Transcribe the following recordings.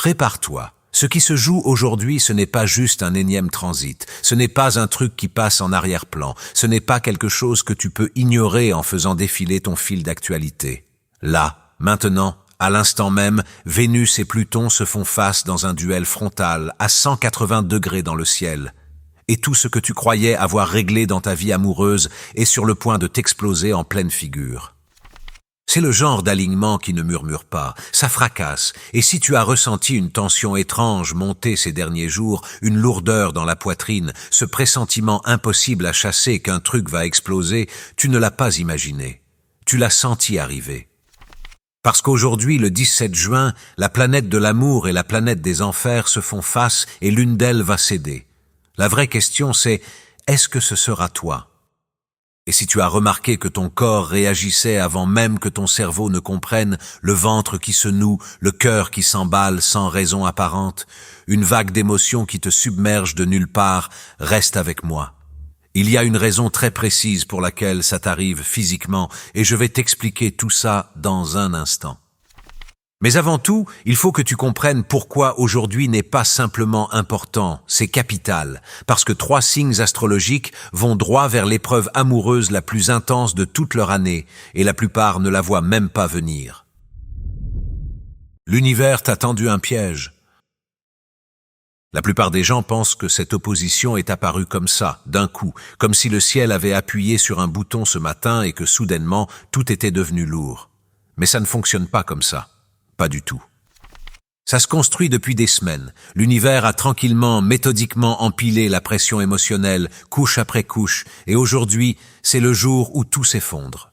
Prépare-toi. Ce qui se joue aujourd'hui, ce n'est pas juste un énième transit, ce n'est pas un truc qui passe en arrière-plan, ce n'est pas quelque chose que tu peux ignorer en faisant défiler ton fil d'actualité. Là, maintenant, à l'instant même, Vénus et Pluton se font face dans un duel frontal à 180 degrés dans le ciel. Et tout ce que tu croyais avoir réglé dans ta vie amoureuse est sur le point de t'exploser en pleine figure. C'est le genre d'alignement qui ne murmure pas, ça fracasse, et si tu as ressenti une tension étrange monter ces derniers jours, une lourdeur dans la poitrine, ce pressentiment impossible à chasser qu'un truc va exploser, tu ne l'as pas imaginé. Tu l'as senti arriver. Parce qu'aujourd'hui, le 17 juin, la planète de l'amour et la planète des enfers se font face et l'une d'elles va céder. La vraie question c'est, est-ce que ce sera toi ? Et si tu as remarqué que ton corps réagissait avant même que ton cerveau ne comprenne, le ventre qui se noue, le cœur qui s'emballe sans raison apparente, une vague d'émotions qui te submerge de nulle part, reste avec moi. Il y a une raison très précise pour laquelle ça t'arrive physiquement et je vais t'expliquer tout ça dans un instant. Mais avant tout, il faut que tu comprennes pourquoi aujourd'hui n'est pas simplement important, c'est capital, parce que 3 signes astrologiques vont droit vers l'épreuve amoureuse la plus intense de toute leur année, et la plupart ne la voient même pas venir. L'univers t'a tendu un piège. La plupart des gens pensent que cette opposition est apparue comme ça, d'un coup, comme si le ciel avait appuyé sur un bouton ce matin et que soudainement tout était devenu lourd. Mais ça ne fonctionne pas comme ça. Pas du tout. Ça se construit depuis des semaines. L'univers a tranquillement, méthodiquement empilé la pression émotionnelle, couche après couche, et aujourd'hui, c'est le jour où tout s'effondre.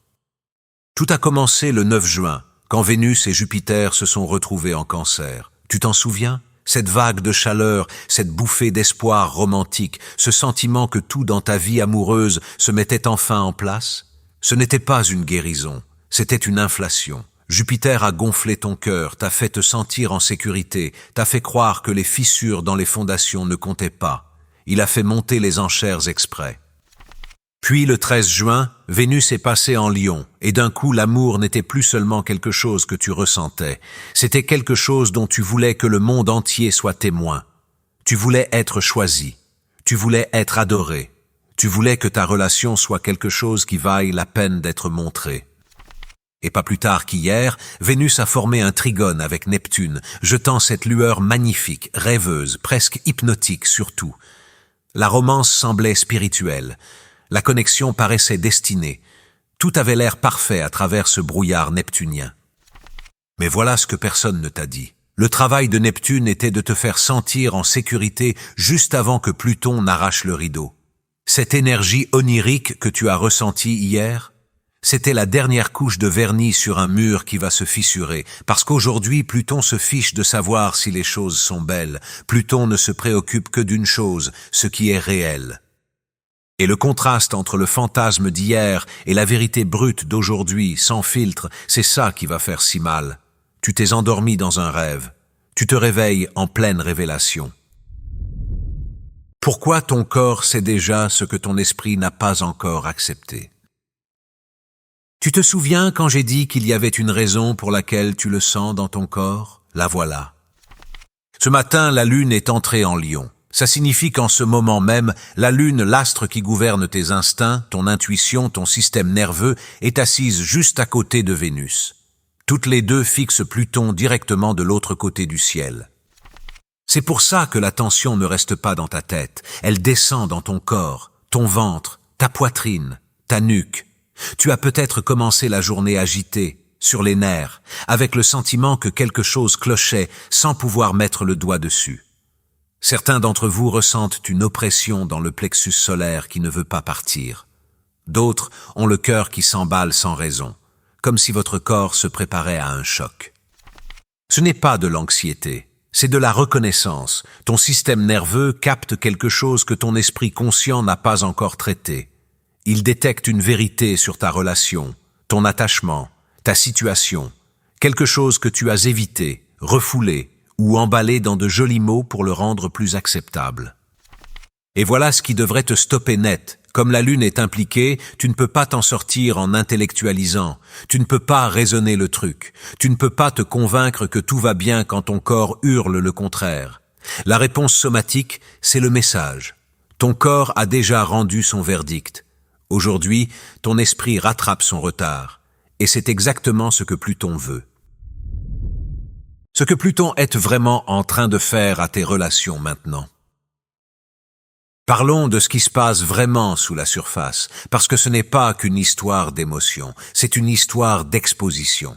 Tout a commencé le 9 juin, quand Vénus et Jupiter se sont retrouvés en Cancer. Tu t'en souviens ? Cette vague de chaleur, cette bouffée d'espoir romantique, ce sentiment que tout dans ta vie amoureuse se mettait enfin en place ? Ce n'était pas une guérison, c'était une inflation. Jupiter a gonflé ton cœur, t'a fait te sentir en sécurité, t'a fait croire que les fissures dans les fondations ne comptaient pas. Il a fait monter les enchères exprès. Puis le 13 juin, Vénus est passée en Lion, et d'un coup l'amour n'était plus seulement quelque chose que tu ressentais, c'était quelque chose dont tu voulais que le monde entier soit témoin. Tu voulais être choisi, tu voulais être adoré, tu voulais que ta relation soit quelque chose qui vaille la peine d'être montré. Et pas plus tard qu'hier, Vénus a formé un trigone avec Neptune, jetant cette lueur magnifique, rêveuse, presque hypnotique surtout. La romance semblait spirituelle. La connexion paraissait destinée. Tout avait l'air parfait à travers ce brouillard neptunien. Mais voilà ce que personne ne t'a dit. Le travail de Neptune était de te faire sentir en sécurité juste avant que Pluton n'arrache le rideau. Cette énergie onirique que tu as ressentie hier, c'était la dernière couche de vernis sur un mur qui va se fissurer, parce qu'aujourd'hui, Pluton se fiche de savoir si les choses sont belles. Pluton ne se préoccupe que d'une chose, ce qui est réel. Et le contraste entre le fantasme d'hier et la vérité brute d'aujourd'hui, sans filtre, c'est ça qui va faire si mal. Tu t'es endormi dans un rêve. Tu te réveilles en pleine révélation. Pourquoi ton corps sait déjà ce que ton esprit n'a pas encore accepté? Tu te souviens quand j'ai dit qu'il y avait une raison pour laquelle tu le sens dans ton corps? La voilà. Ce matin, la Lune est entrée en Lion. Ça signifie qu'en ce moment même, la Lune, l'astre qui gouverne tes instincts, ton intuition, ton système nerveux, est assise juste à côté de Vénus. Toutes les deux fixent Pluton directement de l'autre côté du ciel. C'est pour ça que la tension ne reste pas dans ta tête. Elle descend dans ton corps, ton ventre, ta poitrine, ta nuque. Tu as peut-être commencé la journée agitée, sur les nerfs, avec le sentiment que quelque chose clochait sans pouvoir mettre le doigt dessus. Certains d'entre vous ressentent une oppression dans le plexus solaire qui ne veut pas partir. D'autres ont le cœur qui s'emballe sans raison, comme si votre corps se préparait à un choc. Ce n'est pas de l'anxiété, c'est de la reconnaissance. Ton système nerveux capte quelque chose que ton esprit conscient n'a pas encore traité. Il détecte une vérité sur ta relation, ton attachement, ta situation, quelque chose que tu as évité, refoulé ou emballé dans de jolis mots pour le rendre plus acceptable. Et voilà ce qui devrait te stopper net Comme la lune est impliquée, tu ne peux pas t'en sortir en intellectualisant. Tu ne peux pas raisonner le truc. Tu ne peux pas te convaincre que tout va bien quand ton corps hurle le contraire. La réponse somatique, c'est le message. Ton corps a déjà rendu son verdict. Aujourd'hui, ton esprit rattrape son retard. Et c'est exactement ce que Pluton veut. Ce que Pluton est vraiment en train de faire à tes relations maintenant. Parlons de ce qui se passe vraiment sous la surface, parce que ce n'est pas qu'une histoire d'émotion, c'est une histoire d'exposition.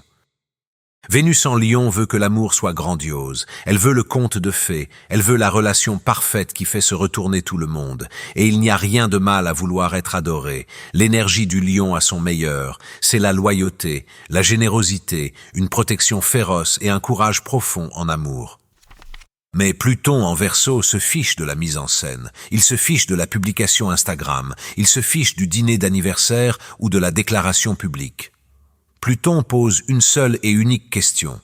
Vénus en Lion veut que l'amour soit grandiose, elle veut le conte de fées, elle veut la relation parfaite qui fait se retourner tout le monde, et il n'y a rien de mal à vouloir être adoré. L'énergie du Lion à son meilleur, c'est la loyauté, la générosité, une protection féroce et un courage profond en amour. Mais Pluton en Verseau se fiche de la mise en scène, il se fiche de la publication Instagram, il se fiche du dîner d'anniversaire ou de la déclaration publique. Pluton pose une seule et unique question.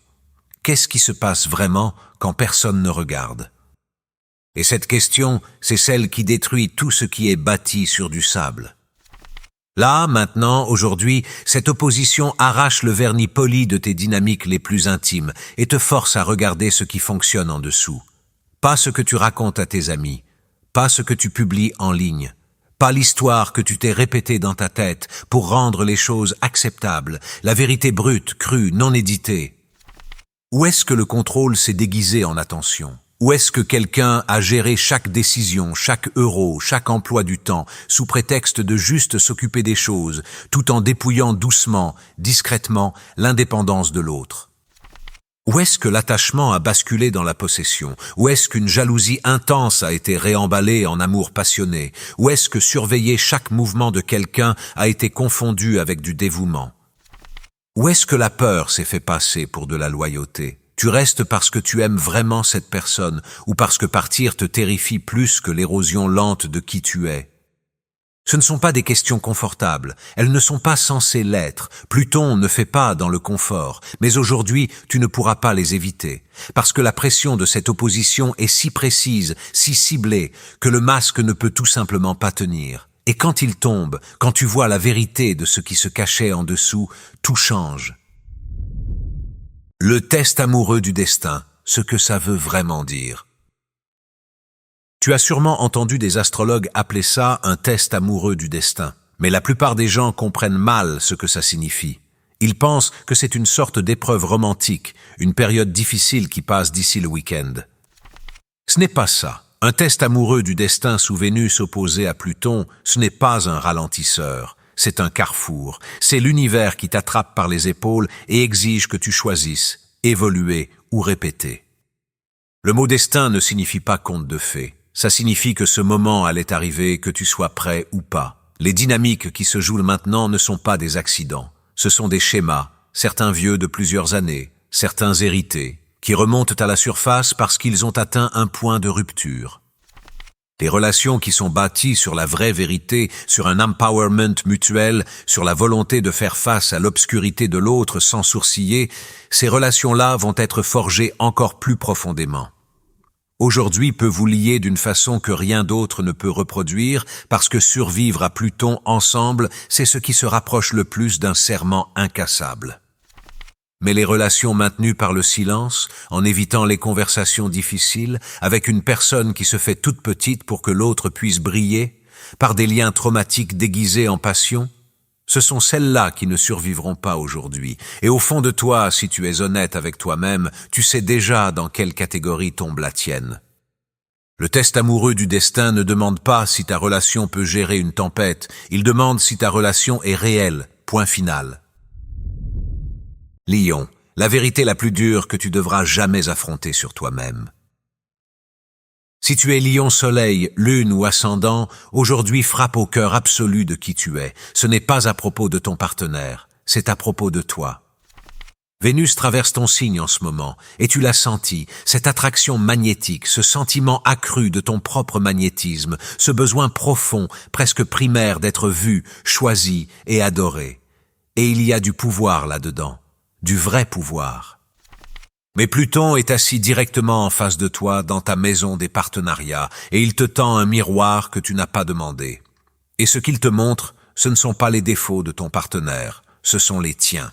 Qu'est-ce qui se passe vraiment quand personne ne regarde? Et cette question, c'est celle qui détruit tout ce qui est bâti sur du sable. Là, maintenant, aujourd'hui, cette opposition arrache le vernis poli de tes dynamiques les plus intimes et te force à regarder ce qui fonctionne en dessous. Pas ce que tu racontes à tes amis, pas ce que tu publies en ligne, pas l'histoire que tu t'es répétée dans ta tête pour rendre les choses acceptables, la vérité brute, crue, non éditée. Où est-ce que le contrôle s'est déguisé en attention? Où est-ce que quelqu'un a géré chaque décision, chaque euro, chaque emploi du temps, sous prétexte de juste s'occuper des choses, tout en dépouillant doucement, discrètement, l'indépendance de l'autre? Où est-ce que l'attachement a basculé dans la possession? Où est-ce qu'une jalousie intense a été réemballée en amour passionné? Où est-ce que surveiller chaque mouvement de quelqu'un a été confondu avec du dévouement? Où est-ce que la peur s'est fait passer pour de la loyauté? Tu restes parce que tu aimes vraiment cette personne ou parce que partir te terrifie plus que l'érosion lente de qui tu es. Ce ne sont pas des questions confortables, elles ne sont pas censées l'être. Pluton ne fait pas dans le confort, mais aujourd'hui tu ne pourras pas les éviter, parce que la pression de cette opposition est si précise, si ciblée, que le masque ne peut tout simplement pas tenir. Et quand il tombe, quand tu vois la vérité de ce qui se cachait en dessous, tout change. Le test amoureux du destin, ce que ça veut vraiment dire. Tu as sûrement entendu des astrologues appeler ça un test amoureux du destin, mais la plupart des gens comprennent mal ce que ça signifie. Ils pensent que c'est une sorte d'épreuve romantique, une période difficile qui passe d'ici le week-end. Ce n'est pas ça. Un test amoureux du destin sous Vénus opposé à Pluton, ce n'est pas un ralentisseur. C'est un carrefour, c'est l'univers qui t'attrape par les épaules et exige que tu choisisses, évoluer ou répéter. Le mot destin ne signifie pas conte de fées, ça signifie que ce moment allait arriver, que tu sois prêt ou pas. Les dynamiques qui se jouent maintenant ne sont pas des accidents, ce sont des schémas, certains vieux de plusieurs années, certains hérités, qui remontent à la surface parce qu'ils ont atteint un point de rupture. Les relations qui sont bâties sur la vraie vérité, sur un empowerment mutuel, sur la volonté de faire face à l'obscurité de l'autre sans sourciller, ces relations-là vont être forgées encore plus profondément. Aujourd'hui peut vous lier d'une façon que rien d'autre ne peut reproduire, parce que survivre à Pluton ensemble, c'est ce qui se rapproche le plus d'un serment incassable. Mais les relations maintenues par le silence, en évitant les conversations difficiles, avec une personne qui se fait toute petite pour que l'autre puisse briller, par des liens traumatiques déguisés en passion, ce sont celles-là qui ne survivront pas aujourd'hui. Et au fond de toi, si tu es honnête avec toi-même, tu sais déjà dans quelle catégorie tombe la tienne. Le test amoureux du destin ne demande pas si ta relation peut gérer une tempête, il demande si ta relation est réelle, point final. Lion, la vérité la plus dure que tu devras jamais affronter sur toi-même. Si tu es Lion soleil, lune ou ascendant, aujourd'hui frappe au cœur absolu de qui tu es. Ce n'est pas à propos de ton partenaire, c'est à propos de toi. Vénus traverse ton signe en ce moment, et tu l'as senti, cette attraction magnétique, ce sentiment accru de ton propre magnétisme, ce besoin profond, presque primaire d'être vu, choisi et adoré. Et il y a du pouvoir là-dedans. Du vrai pouvoir. Mais Pluton est assis directement en face de toi dans ta maison des partenariats et il te tend un miroir que tu n'as pas demandé. Et ce qu'il te montre, ce ne sont pas les défauts de ton partenaire, ce sont les tiens.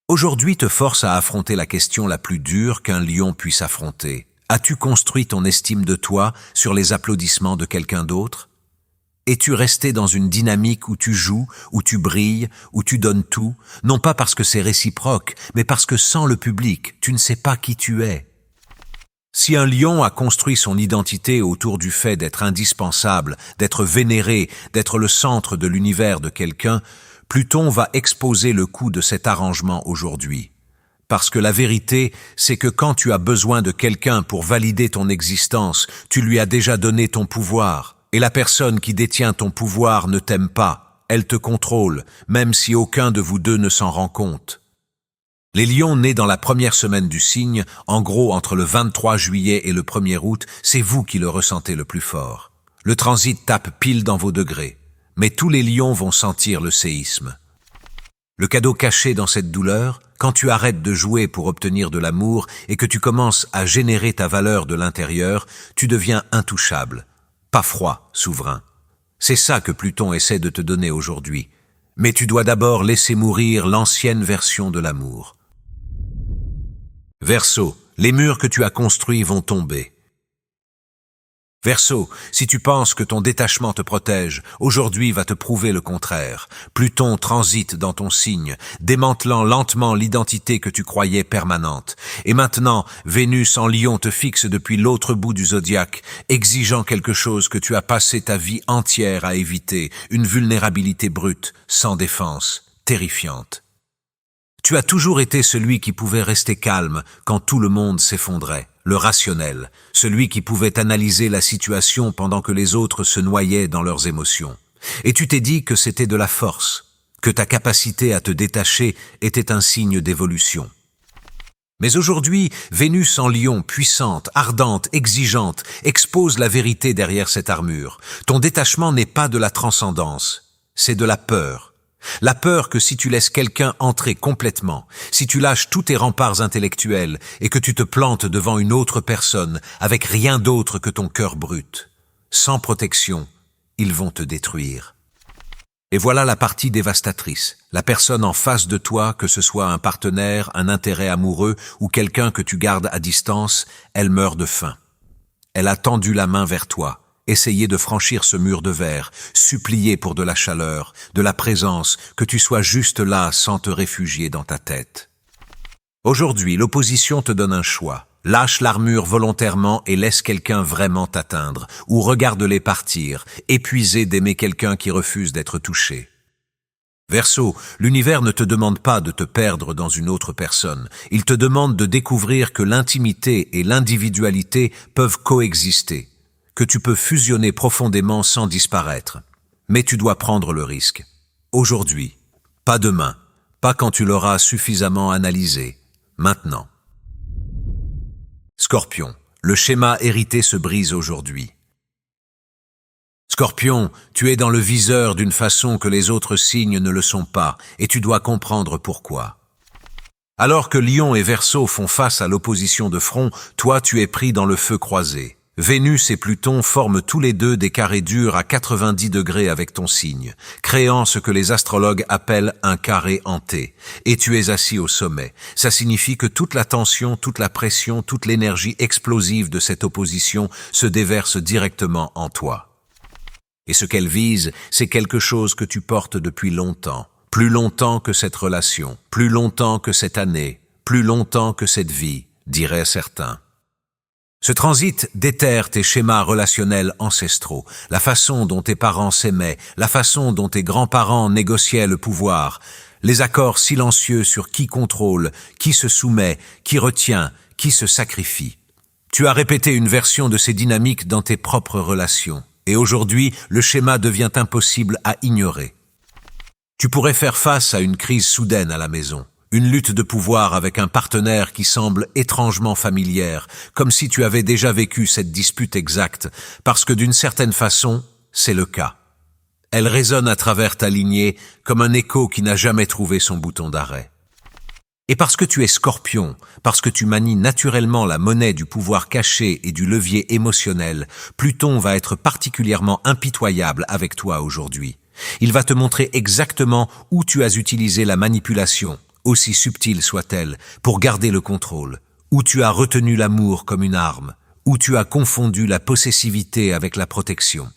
Aujourd'hui te force à affronter la question la plus dure qu'un lion puisse affronter. As-tu construit ton estime de toi sur les applaudissements de quelqu'un d'autre? Es-tu resté dans une dynamique où tu joues, où tu brilles, où tu donnes tout, non pas parce que c'est réciproque, mais parce que sans le public, tu ne sais pas qui tu es? Si un lion a construit son identité autour du fait d'être indispensable, d'être vénéré, d'être le centre de l'univers de quelqu'un, Pluton va exposer le coût de cet arrangement aujourd'hui. Parce que la vérité, c'est que quand tu as besoin de quelqu'un pour valider ton existence, tu lui as déjà donné ton pouvoir. Et la personne qui détient ton pouvoir ne t'aime pas, elle te contrôle, même si aucun de vous deux ne s'en rend compte. Les lions nés dans la première semaine du signe, en gros entre le 23 juillet et le 1er août, c'est vous qui le ressentez le plus fort. Le transit tape pile dans vos degrés, mais tous les lions vont sentir le séisme. Le cadeau caché dans cette douleur, quand tu arrêtes de jouer pour obtenir de l'amour et que tu commences à générer ta valeur de l'intérieur, tu deviens intouchable. Pas froid, souverain. C'est ça que Pluton essaie de te donner aujourd'hui. Mais tu dois d'abord laisser mourir l'ancienne version de l'amour. Verseau, les murs que tu as construits vont tomber. Verseau, si tu penses que ton détachement te protège, aujourd'hui va te prouver le contraire. Pluton transite dans ton signe, démantelant lentement l'identité que tu croyais permanente. Et maintenant, Vénus en Lion te fixe depuis l'autre bout du zodiaque, exigeant quelque chose que tu as passé ta vie entière à éviter, une vulnérabilité brute, sans défense, terrifiante. Tu as toujours été celui qui pouvait rester calme quand tout le monde s'effondrait. Le rationnel, celui qui pouvait analyser la situation pendant que les autres se noyaient dans leurs émotions. Et tu t'es dit que c'était de la force, que ta capacité à te détacher était un signe d'évolution. Mais aujourd'hui, Vénus en Lion, puissante, ardente, exigeante, expose la vérité derrière cette armure. Ton détachement n'est pas de la transcendance, c'est de la peur. La peur que si tu laisses quelqu'un entrer complètement, si tu lâches tous tes remparts intellectuels et que tu te plantes devant une autre personne avec rien d'autre que ton cœur brut, sans protection, ils vont te détruire. Et voilà la partie dévastatrice. La personne en face de toi, que ce soit un partenaire, un intérêt amoureux ou quelqu'un que tu gardes à distance, elle meurt de faim. Elle a tendu la main vers toi. Essayer de franchir ce mur de verre, supplier pour de la chaleur, de la présence, que tu sois juste là sans te réfugier dans ta tête. Aujourd'hui, l'opposition te donne un choix. Lâche l'armure volontairement et laisse quelqu'un vraiment t'atteindre, ou regarde-les partir, épuisé d'aimer quelqu'un qui refuse d'être touché. Verseau, l'univers ne te demande pas de te perdre dans une autre personne. Il te demande de découvrir que l'intimité et l'individualité peuvent coexister, que tu peux fusionner profondément sans disparaître. Mais tu dois prendre le risque. Aujourd'hui, pas demain, pas quand tu l'auras suffisamment analysé, maintenant. Scorpion, le schéma hérité se brise aujourd'hui. Scorpion, tu es dans le viseur d'une façon que les autres signes ne le sont pas, et tu dois comprendre pourquoi. Alors que Lion et Verseau font face à l'opposition de front, toi tu es pris dans le feu croisé. Vénus et Pluton forment tous les deux des carrés durs à 90 degrés avec ton signe, créant ce que les astrologues appellent un carré hanté. Et tu es assis au sommet. Ça signifie que toute la tension, toute la pression, toute l'énergie explosive de cette opposition se déverse directement en toi. Et ce qu'elle vise, c'est quelque chose que tu portes depuis longtemps. Plus longtemps que cette relation, plus longtemps que cette année, plus longtemps que cette vie, diraient certains. Ce transit déterre tes schémas relationnels ancestraux, la façon dont tes parents s'aimaient, la façon dont tes grands-parents négociaient le pouvoir, les accords silencieux sur qui contrôle, qui se soumet, qui retient, qui se sacrifie. Tu as répété une version de ces dynamiques dans tes propres relations, et aujourd'hui, le schéma devient impossible à ignorer. Tu pourrais faire face à une crise soudaine à la maison. Une lutte de pouvoir avec un partenaire qui semble étrangement familière, comme si tu avais déjà vécu cette dispute exacte, parce que d'une certaine façon, c'est le cas. Elle résonne à travers ta lignée comme un écho qui n'a jamais trouvé son bouton d'arrêt. Et parce que tu es Scorpion, parce que tu manies naturellement la monnaie du pouvoir caché et du levier émotionnel, Pluton va être particulièrement impitoyable avec toi aujourd'hui. Il va te montrer exactement où tu as utilisé la manipulation, aussi subtile soit-elle, pour garder le contrôle, où tu as retenu l'amour comme une arme, où tu as confondu la possessivité avec la protection.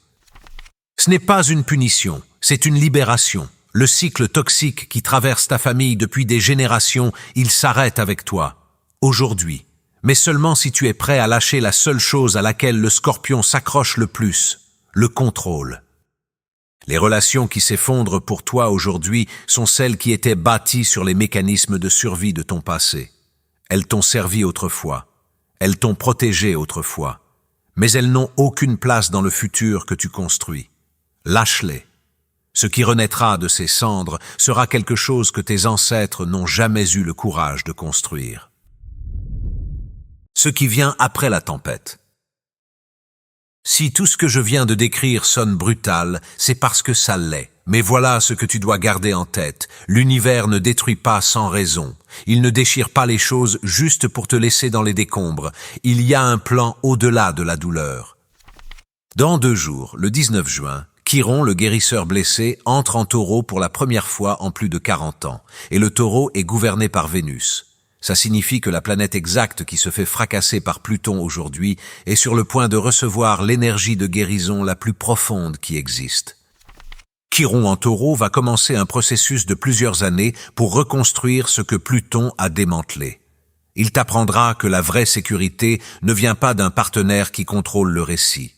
Ce n'est pas une punition, c'est une libération. Le cycle toxique qui traverse ta famille depuis des générations, il s'arrête avec toi, aujourd'hui. Mais seulement si tu es prêt à lâcher la seule chose à laquelle le Scorpion s'accroche le plus, le contrôle. Les relations qui s'effondrent pour toi aujourd'hui sont celles qui étaient bâties sur les mécanismes de survie de ton passé. Elles t'ont servi autrefois, elles t'ont protégé autrefois, mais elles n'ont aucune place dans le futur que tu construis. Lâche-les. Ce qui renaîtra de ces cendres sera quelque chose que tes ancêtres n'ont jamais eu le courage de construire. Ce qui vient après la tempête. Si tout ce que je viens de décrire sonne brutal, c'est parce que ça l'est. Mais voilà ce que tu dois garder en tête. L'univers ne détruit pas sans raison. Il ne déchire pas les choses juste pour te laisser dans les décombres. Il y a un plan au-delà de la douleur. Dans 2 jours, le 19 juin, Chiron, le guérisseur blessé, entre en Taureau pour la première fois en plus de 40 ans. Et le Taureau est gouverné par Vénus. Ça signifie que la planète exacte qui se fait fracasser par Pluton aujourd'hui est sur le point de recevoir l'énergie de guérison la plus profonde qui existe. Chiron en Taureau va commencer un processus de plusieurs années pour reconstruire ce que Pluton a démantelé. Il t'apprendra que la vraie sécurité ne vient pas d'un partenaire qui contrôle le récit.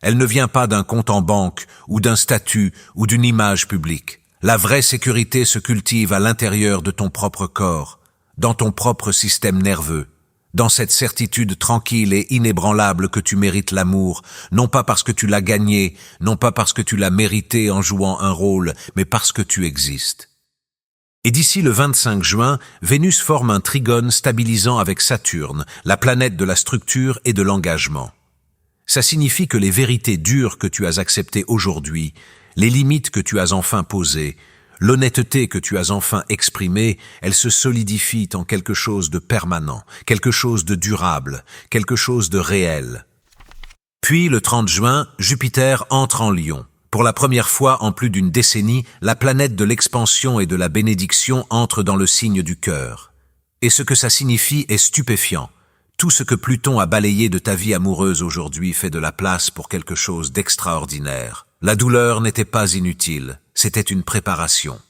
Elle ne vient pas d'un compte en banque ou d'un statut ou d'une image publique. La vraie sécurité se cultive à l'intérieur de ton propre corps, dans ton propre système nerveux, dans cette certitude tranquille et inébranlable que tu mérites l'amour, non pas parce que tu l'as gagné, non pas parce que tu l'as mérité en jouant un rôle, mais parce que tu existes. Et d'ici le 25 juin, Vénus forme un trigone stabilisant avec Saturne, la planète de la structure et de l'engagement. Ça signifie que les vérités dures que tu as acceptées aujourd'hui, les limites que tu as enfin posées, l'honnêteté que tu as enfin exprimée, elles se solidifient en quelque chose de permanent, quelque chose de durable, quelque chose de réel. Puis, le 30 juin, Jupiter entre en Lion. Pour la première fois en plus d'une décennie, la planète de l'expansion et de la bénédiction entre dans le signe du cœur. Et ce que ça signifie est stupéfiant. Tout ce que Pluton a balayé de ta vie amoureuse aujourd'hui fait de la place pour quelque chose d'extraordinaire. La douleur n'était pas inutile, c'était une préparation.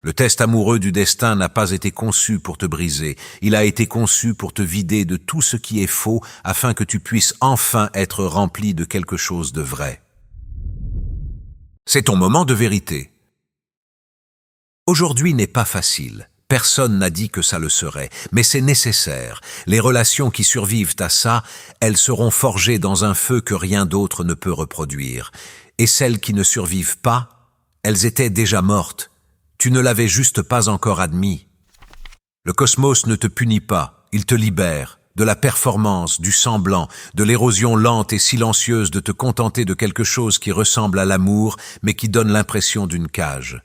Le test amoureux du destin n'a pas été conçu pour te briser, il a été conçu pour te vider de tout ce qui est faux afin que tu puisses enfin être rempli de quelque chose de vrai. C'est ton moment de vérité. Aujourd'hui n'est pas facile. Personne n'a dit que ça le serait, mais c'est nécessaire. Les relations qui survivent à ça, elles seront forgées dans un feu que rien d'autre ne peut reproduire. Et celles qui ne survivent pas, elles étaient déjà mortes. Tu ne l'avais juste pas encore admis. Le cosmos ne te punit pas, il te libère. De la performance, du semblant, de l'érosion lente et silencieuse de te contenter de quelque chose qui ressemble à l'amour, mais qui donne l'impression d'une cage.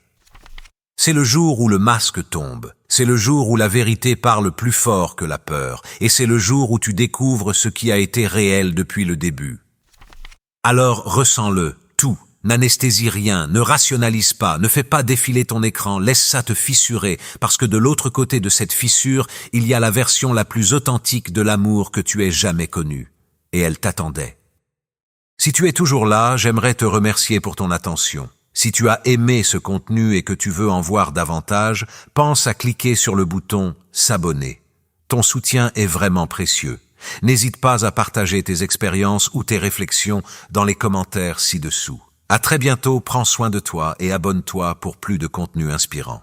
C'est le jour où le masque tombe, c'est le jour où la vérité parle plus fort que la peur, et c'est le jour où tu découvres ce qui a été réel depuis le début. Alors ressens-le, tout, n'anesthésie rien, ne rationalise pas, ne fais pas défiler ton écran, laisse ça te fissurer, parce que de l'autre côté de cette fissure, il y a la version la plus authentique de l'amour que tu aies jamais connue, et elle t'attendait. Si tu es toujours là, j'aimerais te remercier pour ton attention. Si tu as aimé ce contenu et que tu veux en voir davantage, pense à cliquer sur le bouton « S'abonner ». Ton soutien est vraiment précieux. N'hésite pas à partager tes expériences ou tes réflexions dans les commentaires ci-dessous. À très bientôt, prends soin de toi et abonne-toi pour plus de contenu inspirant.